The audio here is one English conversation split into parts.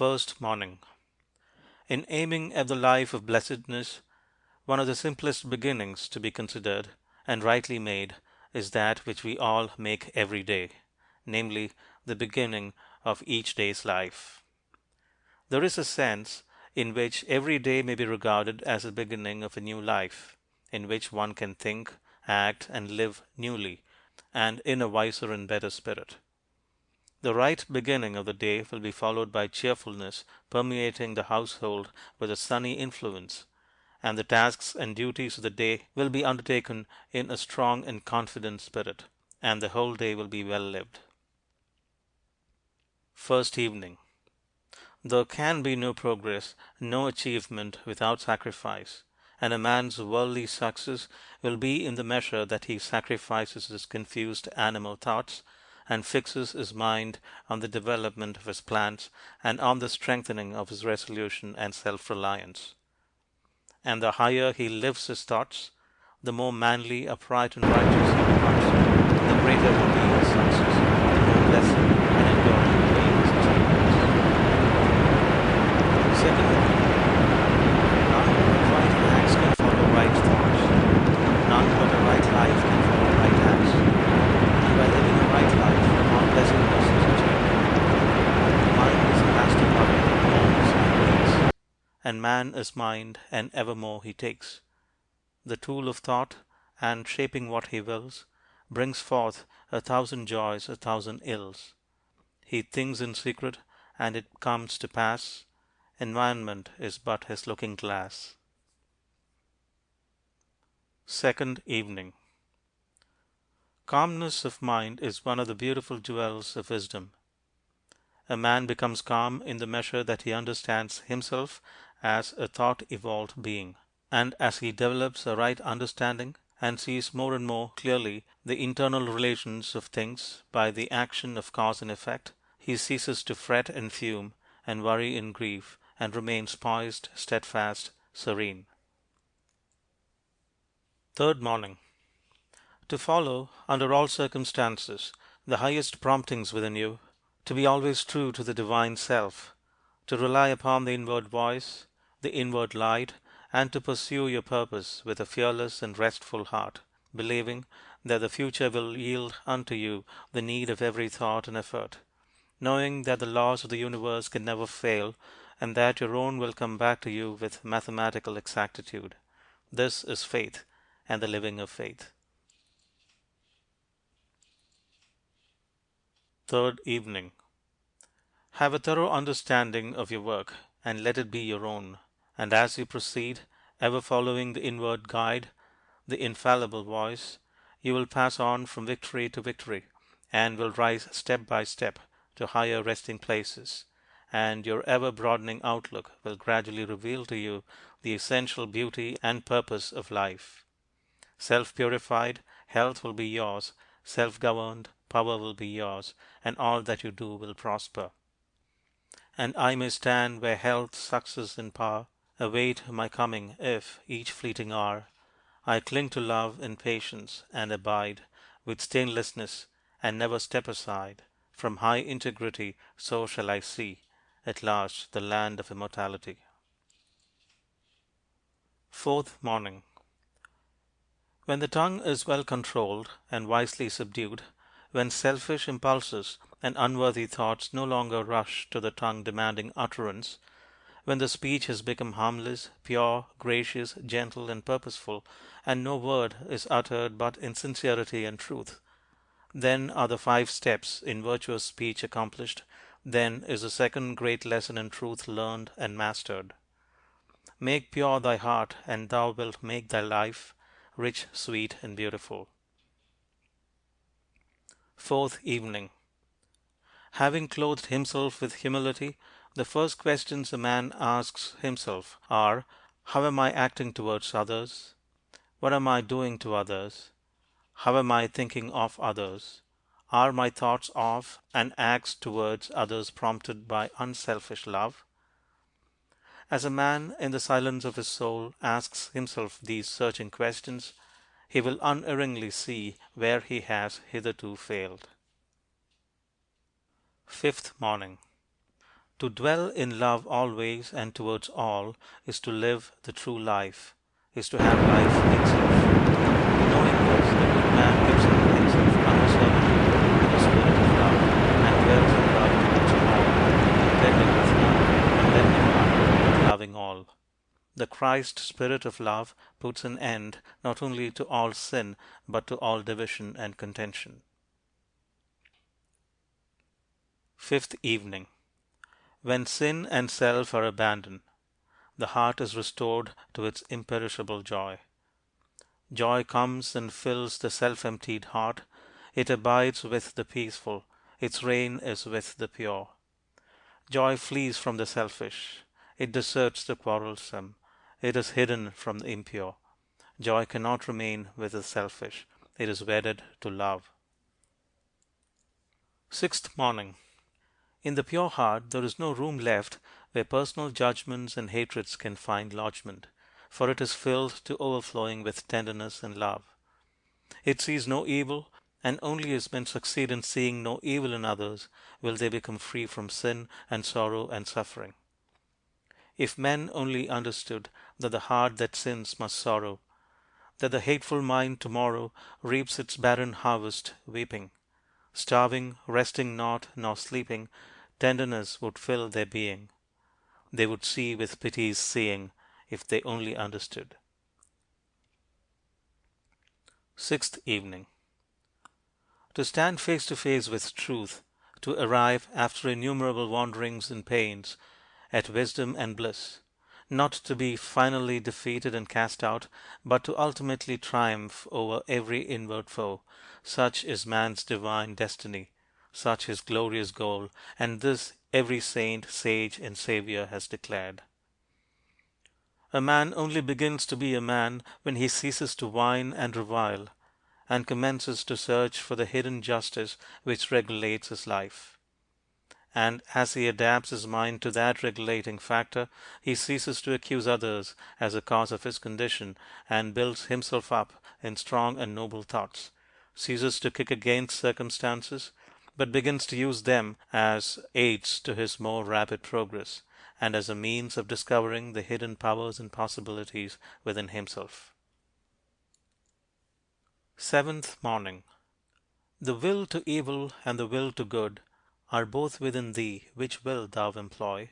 First morning. In aiming at the life of blessedness, one of the simplest beginnings to be considered, and rightly made, is that which we all make every day, namely, the beginning of each day's life. There is a sense in which every day may be regarded as the beginning of a new life, in which one can think, act, and live newly, and in a wiser and better spirit. The right beginning of the day will be followed by cheerfulness permeating the household with a sunny influence, and the tasks and duties of the day will be undertaken in a strong and confident spirit, and the whole day will be well lived. First evening. There can be no progress, no achievement without sacrifice, and a man's worldly success will be in the measure that he sacrifices his confused animal thoughts and fixes his mind on the development of his plans and on the strengthening of his resolution and self-reliance. And the higher he lifts his thoughts, the more manly, upright, and righteous he becomes, the greater will be his success, the more blessed and enduring will be his achievements. Second point, none but right acts can follow right thoughts. None but a right life can follow right acts. And by living a right life, all blessedness is achieved. The mind is the master puppet that owns and leads, and man is mind, and evermore he takes. The tool of thought, and shaping what he wills, brings forth 1,000 joys, 1,000 ills. He thinks in secret, and it comes to pass. Environment is but his looking glass. Second evening. Calmness of mind is one of the beautiful jewels of wisdom. A man becomes calm in the measure that he understands himself as a thought-evolved being, and as he develops a right understanding and sees more and more clearly the internal relations of things by the action of cause and effect, he ceases to fret and fume and worry and grieve, and remains poised, steadfast, serene. Third morning. To follow, under all circumstances, the highest promptings within you, to be always true to the divine self, to rely upon the inward voice, the inward light, and to pursue your purpose with a fearless and restful heart, believing that the future will yield unto you the need of every thought and effort, knowing that the laws of the universe can never fail, and that your own will come back to you with mathematical exactitude. This is faith, and the living of faith. Third evening. Have a thorough understanding of your work, and let it be your own, and as you proceed, ever following the inward guide, the infallible voice, you will pass on from victory to victory, and will rise step by step to higher resting places, and your ever broadening outlook will gradually reveal to you the essential beauty and purpose of life. Self-purified, health will be yours, self-governed, power will be yours, and all that you do will prosper. And I may stand where health, success, and power await my coming if, each fleeting hour, I cling to love and patience, and abide with stainlessness, and never step aside from high integrity, so shall I see at last the land of immortality. Fourth morning. When the tongue is well controlled and wisely subdued, when selfish impulses and unworthy thoughts no longer rush to the tongue demanding utterance, when the speech has become harmless, pure, gracious, gentle, and purposeful, and no word is uttered but in sincerity and truth, then are the 5 steps in virtuous speech accomplished, then is the second great lesson in truth learned and mastered. Make pure thy heart, and thou wilt make thy life rich, sweet, and beautiful. Fourth evening. Having clothed himself with humility, the first questions a man asks himself are, how am I acting towards others? What am I doing to others? How am I thinking of others? Are my thoughts of and acts towards others prompted by unselfish love? As a man, in the silence of his soul, asks himself these searching questions, he will unerringly see where he has hitherto failed. Fifth morning. To dwell in love always and towards all is to live the true life, is to have life itself. Knowing this, the good man gives himself unreservedly to the spirit of love, and dwells in love towards all, contending with none, condemning none, but loving all. The Christ spirit of love puts an end not only to all sin, but to all division and contention. Fifth evening. When sin and self are abandoned, the heart is restored to its imperishable joy. Joy comes and fills the self-emptied heart. It abides with the peaceful. Its reign is with the pure. Joy flees from the selfish. It deserts the quarrelsome. It is hidden from the impure. Joy cannot remain with the selfish. It is wedded to love. Sixth morning. In the pure heart there is no room left where personal judgments and hatreds can find lodgment, for it is filled to overflowing with tenderness and love. It sees no evil, and only as men succeed in seeing no evil in others will they become free from sin and sorrow and suffering. If men only understood that the heart that sins must sorrow, that the hateful mind tomorrow reaps its barren harvest weeping, starving, resting not, nor sleeping, tenderness would fill their being. They would see with pity's seeing, if they only understood. Sixth evening. To stand face to face with truth, to arrive, after innumerable wanderings and pains, at wisdom and bliss, not to be finally defeated and cast out, but to ultimately triumph over every inward foe, such is man's divine destiny, such his glorious goal, and this every saint, sage, and Saviour has declared. A man only begins to be a man when he ceases to whine and revile, and commences to search for the hidden justice which regulates his life. And as he adapts his mind to that regulating factor, he ceases to accuse others as a cause of his condition, and builds himself up in strong and noble thoughts, ceases to kick against circumstances, but begins to use them as aids to his more rapid progress, and as a means of discovering the hidden powers and possibilities within himself. Seventh morning. The will to evil and the will to good are both within thee. Which will thou employ?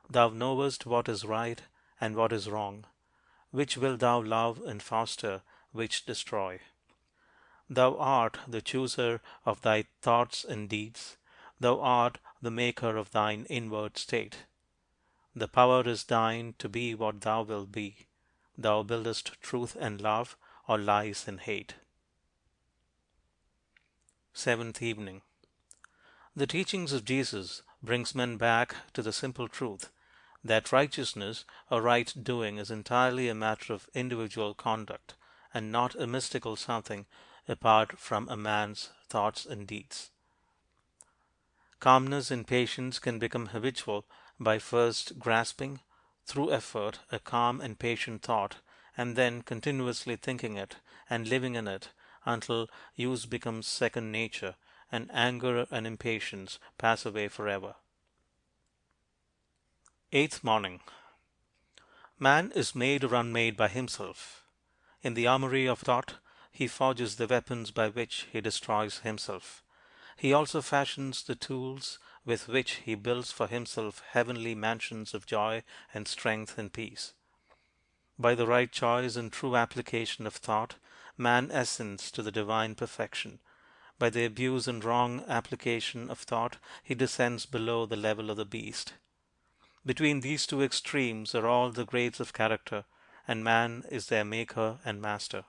Thou knowest what is right and what is wrong. Which will thou love and foster, which destroy? Thou art the chooser of thy thoughts and deeds. Thou art the maker of thine inward state. The power is thine to be what thou wilt be. Thou buildest truth and love, or lies and hate. Seventh evening. The teachings of Jesus brings men back to the simple truth that righteousness or right doing is entirely a matter of individual conduct, and not a mystical something apart from a man's thoughts and deeds. Calmness and patience can become habitual by first grasping, through effort, a calm and patient thought, and then continuously thinking it and living in it until use becomes second nature, and anger and impatience pass away forever. Eighth morning. Man is made or unmade by himself. In the armory of thought he forges the weapons by which he destroys himself. He also fashions the tools with which he builds for himself heavenly mansions of joy and strength and peace. By the right choice and true application of thought, man ascends to the divine perfection. By the abuse and wrong application of thought, he descends below the level of the beast. Between these two extremes are all the grades of character, and man is their maker and master.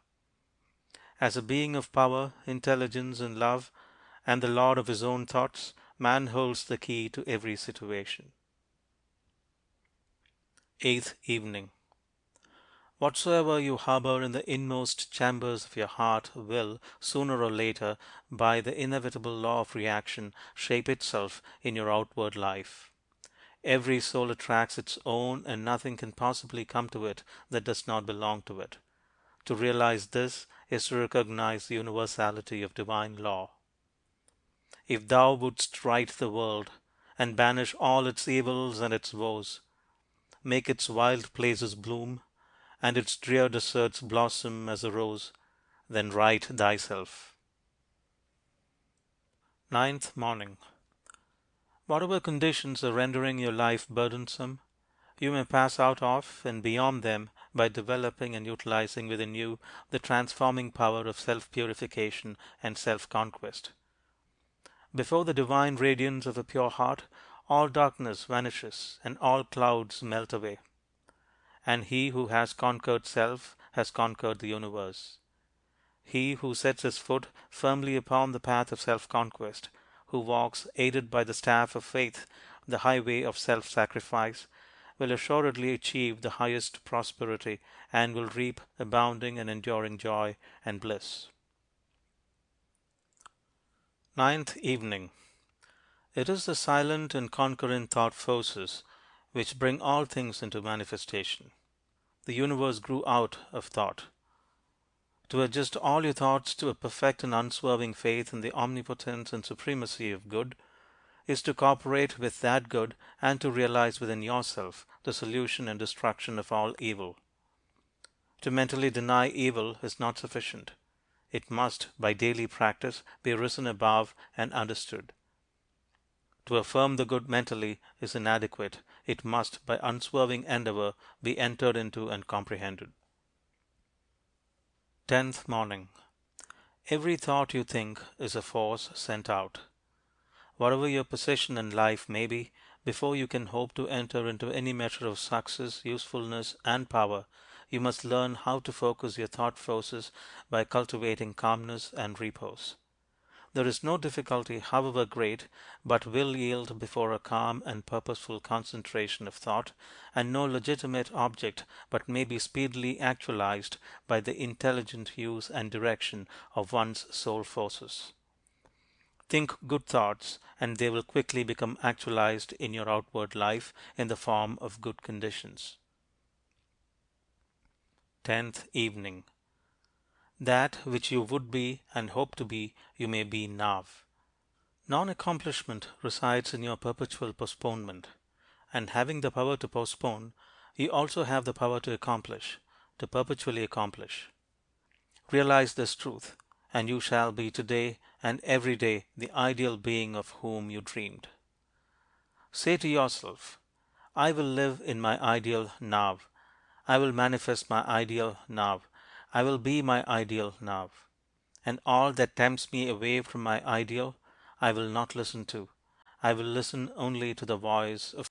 As a being of power, intelligence, and love, and the lord of his own thoughts, man holds the key to every situation. Eighth evening. Whatsoever you harbor in the inmost chambers of your heart will, sooner or later, by the inevitable law of reaction, shape itself in your outward life. Every soul attracts its own, and nothing can possibly come to it that does not belong to it. To realize this is to recognize the universality of divine law. If thou wouldst right the world, and banish all its evils and its woes. Make its wild places bloom, and its drear deserts blossom as a rose. Then right thyself. Ninth morning. Whatever conditions are rendering your life burdensome, you may pass out of and beyond them by developing and utilizing within you the transforming power of self purification and self conquest. Before the divine radiance of a pure heart, all darkness vanishes and all clouds melt away. And he who has conquered self has conquered the universe. He who sets his foot firmly upon the path of self conquest, who walks aided by the staff of faith, the highway of self sacrifice, will assuredly achieve the highest prosperity and will reap abounding and enduring joy and bliss. Ninth evening. It is the silent and concurrent thought forces which bring all things into manifestation. The universe grew out of thought. To adjust all your thoughts to a perfect and unswerving faith in the omnipotence and supremacy of good is to cooperate with that good and to realize within yourself the solution and destruction of all evil. To mentally deny evil is not sufficient. It must, by daily practice, be risen above and understood. To affirm the good mentally is inadequate. It must, by unswerving endeavor, be entered into and comprehended. Tenth morning. Every thought you think is a force sent out. Whatever your position in life may be, before you can hope to enter into any measure of success, usefulness, and power, you must learn how to focus your thought forces by cultivating calmness and repose. There is no difficulty, however great, but will yield before a calm and purposeful concentration of thought, and no legitimate object but may be speedily actualized by the intelligent use and direction of one's soul forces. Think good thoughts, and they will quickly become actualized in your outward life in the form of good conditions. Tenth evening. That which you would be and hope to be, you may be now. Non-accomplishment resides in your perpetual postponement, and having the power to postpone, you also have the power to accomplish, to perpetually accomplish. Realize this truth, and you shall be today and every day the ideal being of whom you dreamed. Say to yourself, I will live in my ideal now. I will manifest my ideal now. I will be my ideal now. And all that tempts me away from my ideal, I will not listen to. I will listen only to the voice of